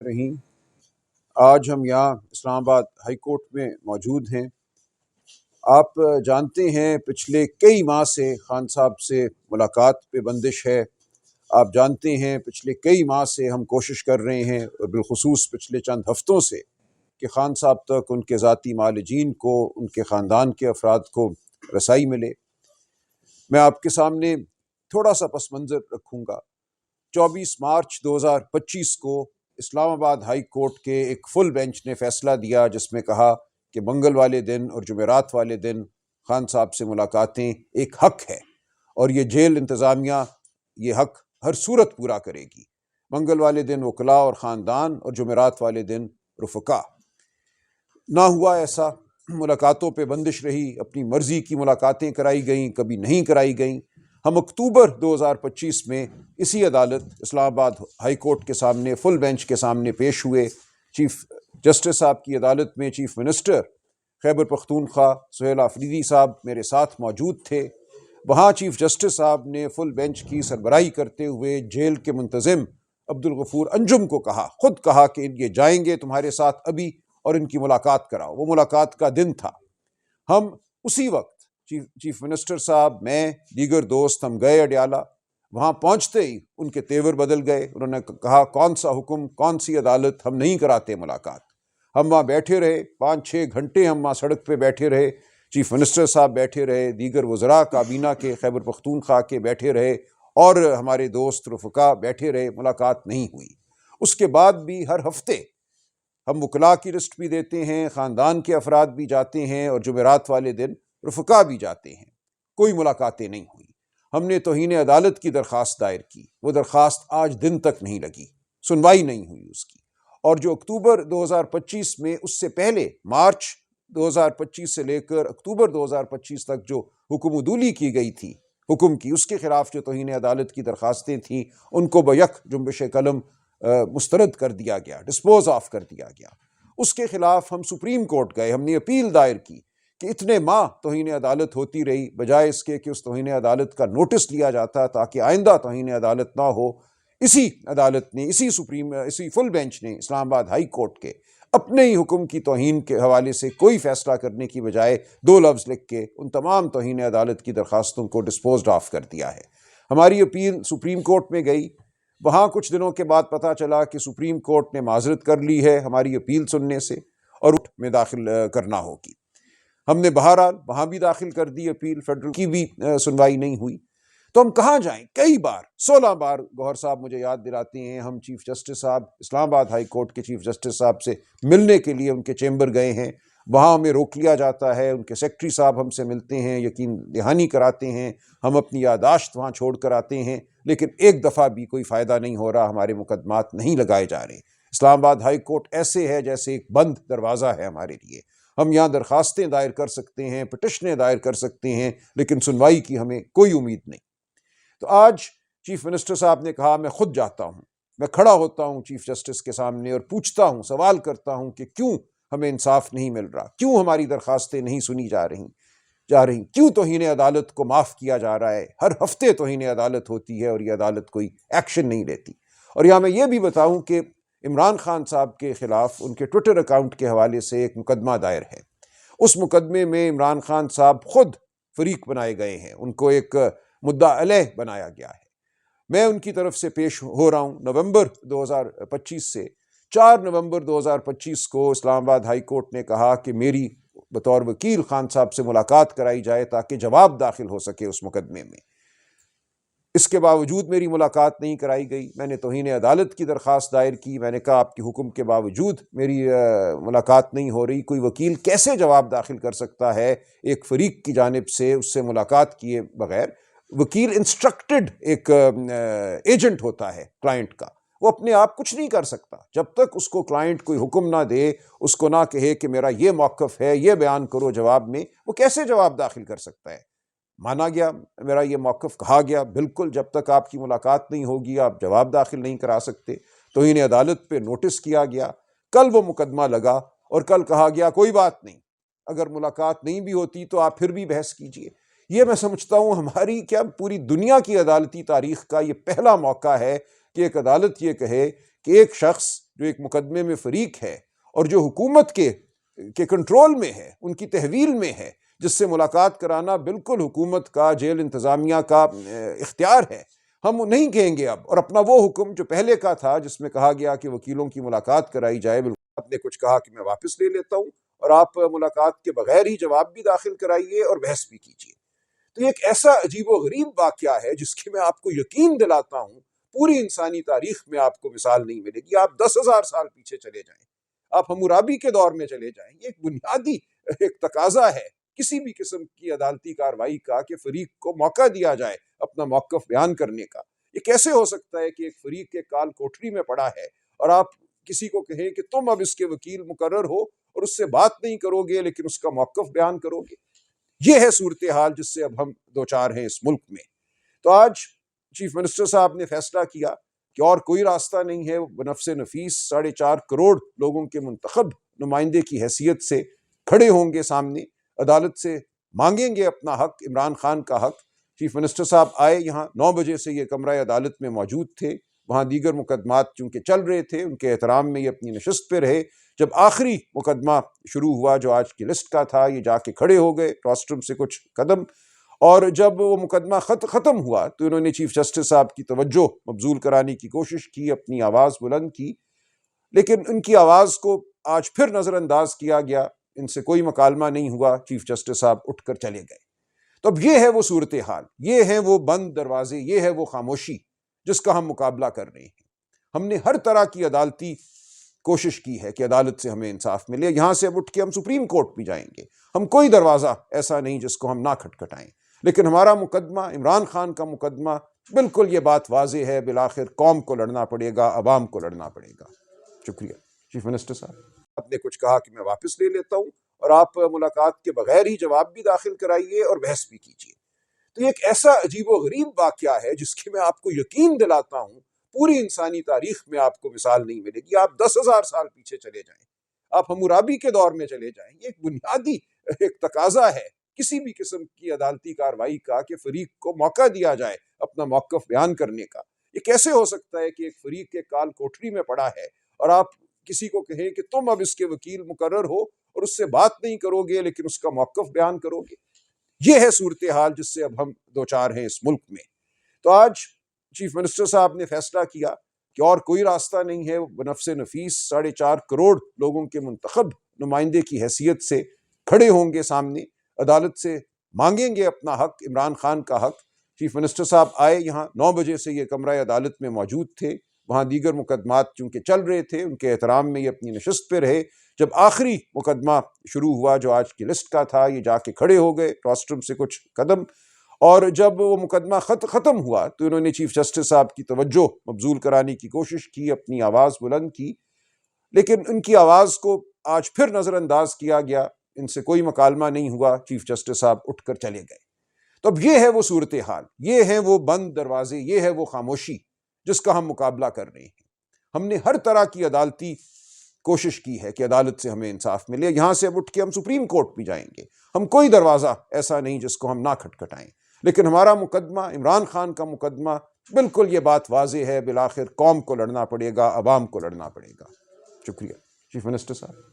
رحیم، آج ہم یہاں اسلام آباد ہائی کورٹ میں موجود ہیں۔ آپ جانتے ہیں پچھلے کئی ماہ سے خان صاحب سے ملاقات پہ بندش ہے۔ آپ جانتے ہیں پچھلے کئی ماہ سے ہم کوشش کر رہے ہیں، اور بالخصوص پچھلے چند ہفتوں سے، کہ خان صاحب تک ان کے ذاتی معالجین کو، ان کے خاندان کے افراد کو رسائی ملے۔ میں آپ کے سامنے تھوڑا سا پس منظر رکھوں گا۔ 24 مارچ 2025 کو اسلام آباد ہائی کورٹ کے ایک فل بینچ نے فیصلہ دیا، جس میں کہا کہ منگل والے دن اور جمعرات والے دن خان صاحب سے ملاقاتیں ایک حق ہے، اور یہ جیل انتظامیہ یہ حق ہر صورت پورا کرے گی۔ منگل والے دن وکلاء اور خاندان، اور جمعرات والے دن رفقا۔ نہ ہوا ایسا، ملاقاتوں پہ بندش رہی، اپنی مرضی کی ملاقاتیں کرائی گئیں، کبھی نہیں کرائی گئیں۔ ہم اکتوبر 2025 میں اسی عدالت اسلام آباد ہائی کورٹ کے سامنے فل بینچ کے سامنے پیش ہوئے۔ چیف جسٹس صاحب کی عدالت میں چیف منسٹر خیبر پختونخوا سہیل آفریدی صاحب میرے ساتھ موجود تھے۔ وہاں چیف جسٹس صاحب نے فل بینچ کی سربراہی کرتے ہوئے جیل کے منتظم عبدالغفور انجم کو خود کہا کہ یہ جائیں گے تمہارے ساتھ ابھی، اور ان کی ملاقات کراؤ۔ وہ ملاقات کا دن تھا۔ ہم اسی وقت چیف منسٹر صاحب، میں، دیگر دوست، ہم گئے اڈیالہ۔ وہاں پہنچتے ہی ان کے تیور بدل گئے۔ انہوں نے کہا کون سا حکم، کون سی عدالت، ہم نہیں کراتے ملاقات۔ ہم وہاں بیٹھے رہے 5-6 گھنٹے، ہم وہاں سڑک پہ بیٹھے رہے۔ چیف منسٹر صاحب بیٹھے رہے، دیگر وزراء کابینہ کے خیبر پختونخوا کے بیٹھے رہے، اور ہمارے دوست رفقا بیٹھے رہے۔ ملاقات نہیں ہوئی۔ اس کے بعد بھی ہر ہفتے ہم وکلاء کی لسٹ بھی دیتے ہیں، خاندان کے افراد بھی جاتے ہیں، اور جمعرات والے دن رفقا بھی جاتے ہیں۔ کوئی ملاقاتیں نہیں ہوئی۔ ہم نے توہین عدالت کی درخواست دائر کی، وہ درخواست آج دن تک نہیں لگی، سنوائی نہیں ہوئی اس کی۔ اور جو اکتوبر 2025 میں، اس سے پہلے مارچ 2025 سے لے کر اکتوبر 2025 تک جو حکم عدولی کی گئی تھی، حکم کی، اس کے خلاف جو توہین عدالت کی درخواستیں تھیں، ان کو بیک جنبش قلم مسترد کر دیا گیا، ڈسپوز آف کر دیا گیا۔ اس کے خلاف ہم سپریم کورٹ گئے، ہم نے اپیل دائر کی کہ اتنے ماہ توہین عدالت ہوتی رہی، بجائے اس کے کہ اس توہین عدالت کا نوٹس لیا جاتا تاکہ آئندہ توہین عدالت نہ ہو۔ اسی عدالت نے، اسی فل بینچ نے اسلام آباد ہائی کورٹ کے اپنے ہی حکم کی توہین کے حوالے سے کوئی فیصلہ کرنے کی بجائے 2 لفظ لکھ کے ان تمام توہین عدالت کی درخواستوں کو ڈسپوزڈ آف کر دیا ہے۔ ہماری اپیل سپریم کورٹ میں گئی۔ وہاں کچھ دنوں کے بعد پتہ چلا کہ سپریم کورٹ نے معذرت کر لی ہے ہماری اپیل سننے سے، اور میں داخل کرنا ہوگی۔ ہم نے بہرحال وہاں بھی داخل کر دی اپیل، فیڈرل کی بھی سنوائی نہیں ہوئی۔ تو ہم کہاں جائیں؟ کئی بار، 16 بار گوہر صاحب مجھے یاد دلاتے ہیں، ہم چیف جسٹس صاحب، اسلام آباد ہائی کورٹ کے چیف جسٹس صاحب سے ملنے کے لیے ان کے چیمبر گئے ہیں۔ وہاں ہمیں روک لیا جاتا ہے، ان کے سیکرٹری صاحب ہم سے ملتے ہیں، یقین دہانی کراتے ہیں، ہم اپنی یادداشت وہاں چھوڑ کر آتے ہیں، لیکن ایک دفعہ بھی کوئی فائدہ نہیں ہو رہا، ہمارے مقدمات نہیں لگائے جا رہے۔ اسلام آباد ہائی کورٹ ایسے ہے جیسے ایک بند دروازہ ہے ہمارے لیے۔ ہم یہاں درخواستیں دائر کر سکتے ہیں، پٹیشنیں دائر کر سکتے ہیں، لیکن سنوائی کی ہمیں کوئی امید نہیں۔ تو آج چیف منسٹر صاحب نے کہا میں خود جاتا ہوں، میں کھڑا ہوتا ہوں چیف جسٹس کے سامنے اور پوچھتا ہوں، سوال کرتا ہوں کہ کیوں ہمیں انصاف نہیں مل رہا، کیوں ہماری درخواستیں نہیں سنی جا رہی، کیوں توہین عدالت کو معاف کیا جا رہا ہے۔ ہر ہفتے توہین عدالت ہوتی ہے اور یہ عدالت کوئی ایکشن نہیں لیتی۔ اور یہاں میں یہ بھی بتاؤں کہ عمران خان صاحب کے خلاف ان کے ٹویٹر اکاؤنٹ کے حوالے سے ایک مقدمہ دائر ہے۔ اس مقدمے میں عمران خان صاحب خود فریق بنائے گئے ہیں، ان کو ایک مدعا علیہ بنایا گیا ہے۔ میں ان کی طرف سے پیش ہو رہا ہوں۔ نومبر 2025 سے 4 نومبر 2025 کو اسلام آباد ہائی کورٹ نے کہا کہ میری بطور وکیل خان صاحب سے ملاقات کرائی جائے تاکہ جواب داخل ہو سکے اس مقدمے میں۔ اس کے باوجود میری ملاقات نہیں کرائی گئی۔ میں نے توہین عدالت کی درخواست دائر کی۔ میں نے کہا آپ کے حکم کے باوجود میری ملاقات نہیں ہو رہی۔ کوئی وکیل کیسے جواب داخل کر سکتا ہے ایک فریق کی جانب سے اس سے ملاقات کیے بغیر؟ وکیل انسٹرکٹڈ ایک ایجنٹ ہوتا ہے کلائنٹ کا، وہ اپنے آپ کچھ نہیں کر سکتا جب تک اس کو کلائنٹ کوئی حکم نہ دے، اس کو نہ کہے کہ میرا یہ موقف ہے، یہ بیان کرو جواب میں، وہ کیسے جواب داخل کر سکتا ہے؟ مانا گیا، میرا یہ موقف کہا گیا، بالکل جب تک آپ کی ملاقات نہیں ہوگی آپ جواب داخل نہیں کرا سکتے۔ توہین عدالت پہ نوٹس کیا گیا، کل وہ مقدمہ لگا اور کل کہا گیا کوئی بات نہیں، اگر ملاقات نہیں بھی ہوتی تو آپ پھر بھی بحث کیجئے۔ یہ میں سمجھتا ہوں ہماری کیا پوری دنیا کی عدالتی تاریخ کا یہ پہلا موقع ہے کہ ایک عدالت یہ کہے کہ ایک شخص جو ایک مقدمے میں فریق ہے اور جو حکومت کے کنٹرول میں ہے، ان کی تحویل میں ہے، جس سے ملاقات کرانا بالکل حکومت کا، جیل انتظامیہ کا اختیار ہے، ہم نہیں کہیں گے اب. اور اپنا وہ حکم جو پہلے کا تھا جس میں کہا گیا کہ وکیلوں کی ملاقات کرائی جائے، بالکل آپ نے کچھ کہا کہ میں واپس لے لیتا ہوں، اور آپ ملاقات کے بغیر ہی جواب بھی داخل کرائیے اور بحث بھی کیجیے. تو یہ ایک ایسا عجیب و غریب واقعہ ہے جس کی میں آپ کو یقین دلاتا ہوں پوری انسانی تاریخ میں آپ کو مثال نہیں ملے گی. آپ 10,000 سال پیچھے چلے جائیں، آپ حمورابی کے دور میں چلے جائیں، یہ ایک بنیادی ایک تقاضا ہے کسی بھی قسم کی عدالتی کارروائی کا کہ فریق کو موقع دیا جائے اپنا موقف بیان کرنے کا. یہ کیسے ہو سکتا ہے کہ ایک فریق ایک کال کوٹری میں پڑا ہے اور آپ کسی کو کہیں کہ تم اب اس کے وکیل مقرر ہو اور اس سے بات نہیں کرو گے لیکن اس کا موقف بیان کرو گے؟ یہ ہے صورتحال جس سے اب ہم دوچار ہیں اس ملک میں. تو آج چیف منسٹر صاحب نے فیصلہ کیا کہ اور کوئی راستہ نہیں ہے، بنفس نفیس 4.5 کروڑ لوگوں کے منتخب نمائندے کی حیثیت سے کھڑے ہوں گے سامنے، عدالت سے مانگیں گے اپنا حق، عمران خان کا حق. چیف منسٹر صاحب آئے، یہاں 9 بجے سے یہ کمرہ عدالت میں موجود تھے، وہاں دیگر مقدمات چونکہ چل رہے تھے ان کے احترام میں یہ اپنی نشست پہ رہے. جب آخری مقدمہ شروع ہوا جو آج کی لسٹ کا تھا، یہ جا کے کھڑے ہو گئے روسٹرم سے کچھ قدم، اور جب وہ مقدمہ ختم ہوا تو انہوں نے چیف جسٹس صاحب کی توجہ مبذول کرانے کی کوشش کی، اپنی آواز بلند کی، لیکن ان کی آواز کو آج پھر نظر انداز کیا گیا، ان سے کوئی مکالمہ نہیں ہوا، چیف جسٹس صاحب اٹھ کر چلے گئے. تو اب یہ ہے وہ صورتحال، یہ ہیں وہ بند دروازے، یہ ہے وہ خاموشی جس کا ہم مقابلہ کر رہے ہیں. ہم نے ہر طرح کی عدالتی کوشش کی ہے کہ عدالت سے ہمیں انصاف ملے. یہاں سے اب اٹھ کے ہم سپریم کورٹ بھی جائیں گے، ہم کوئی دروازہ ایسا نہیں جس کو ہم نہ کھٹکھٹائیں، لیکن ہمارا مقدمہ، عمران خان کا مقدمہ، بالکل یہ بات واضح ہے، بالآخر قوم کو لڑنا پڑے گا، عوام کو لڑنا پڑے گا. شکریہ. چیف منسٹر صاحب، آپ نے کچھ کہا کہ میں واپس لے لیتا ہوں، اور آپ ملاقات کے بغیر ہی جواب بھی داخل کرائیے اور بحث بھی کیجیے. تو یہ ایک ایسا عجیب و غریب واقعہ ہے جس کی میں آپ کو یقین دلاتا ہوں پوری انسانی تاریخ میں آپ کو مثال نہیں ملے گی. آپ 10,000 سال پیچھے چلے جائیں، آپ حمورابی کے دور میں چلے جائیں، یہ ایک بنیادی ایک تقاضا ہے کسی بھی قسم کی عدالتی کارروائی کا کہ فریق کو موقع دیا جائے اپنا موقف بیان کرنے کا. یہ کیسے ہو سکتا ہے کہ ایک فریق ایک کال کوٹری میں پڑا ہے اور آپ کسی کو کہیں کہ تم اب اس کے وکیل مقرر ہو اور اس سے بات نہیں کرو گے لیکن اس کا موقف بیان کرو گے؟ یہ ہے صورتحال جس سے اب ہم دوچار ہیں اس ملک میں. تو آج چیف منسٹر صاحب نے فیصلہ کیا کہ اور کوئی راستہ نہیں ہے، بنفس نفیس 4.5 کروڑ لوگوں کے منتخب نمائندے کی حیثیت سے کھڑے ہوں گے سامنے، عدالت سے مانگیں گے اپنا حق، عمران خان کا حق. چیف منسٹر صاحب آئے، یہاں 9 بجے سے یہ کمرہ عدالت میں موجود تھے، وہاں دیگر مقدمات چونکہ چل رہے تھے ان کے احترام میں یہ اپنی نشست پہ رہے. جب آخری مقدمہ شروع ہوا جو آج کی لسٹ کا تھا، یہ جا کے کھڑے ہو گئے روسٹرم سے کچھ قدم، اور جب وہ مقدمہ ختم ہوا تو انہوں نے چیف جسٹس صاحب کی توجہ مبذول کرانے کی کوشش کی، اپنی آواز بلند کی، لیکن ان کی آواز کو آج پھر نظر انداز کیا گیا، ان سے کوئی مکالمہ نہیں ہوا، چیف جسٹس صاحب اٹھ کر چلے گئے. تو اب یہ ہے وہ صورتحال، یہ ہیں وہ بند دروازے، یہ ہے وہ خاموشی جس کا ہم مقابلہ کر رہے ہیں. ہم نے ہر طرح کی عدالتی کوشش کی ہے کہ عدالت سے ہمیں انصاف ملے. یہاں سے اب اٹھ کے ہم سپریم کورٹ بھی جائیں گے، ہم کوئی دروازہ ایسا نہیں جس کو ہم نہ کھٹکھٹائیں، لیکن ہمارا مقدمہ، عمران خان کا مقدمہ، بالکل یہ بات واضح ہے، بالآخر قوم کو لڑنا پڑے گا، عوام کو لڑنا پڑے گا. شکریہ. چیف منسٹر صاحب.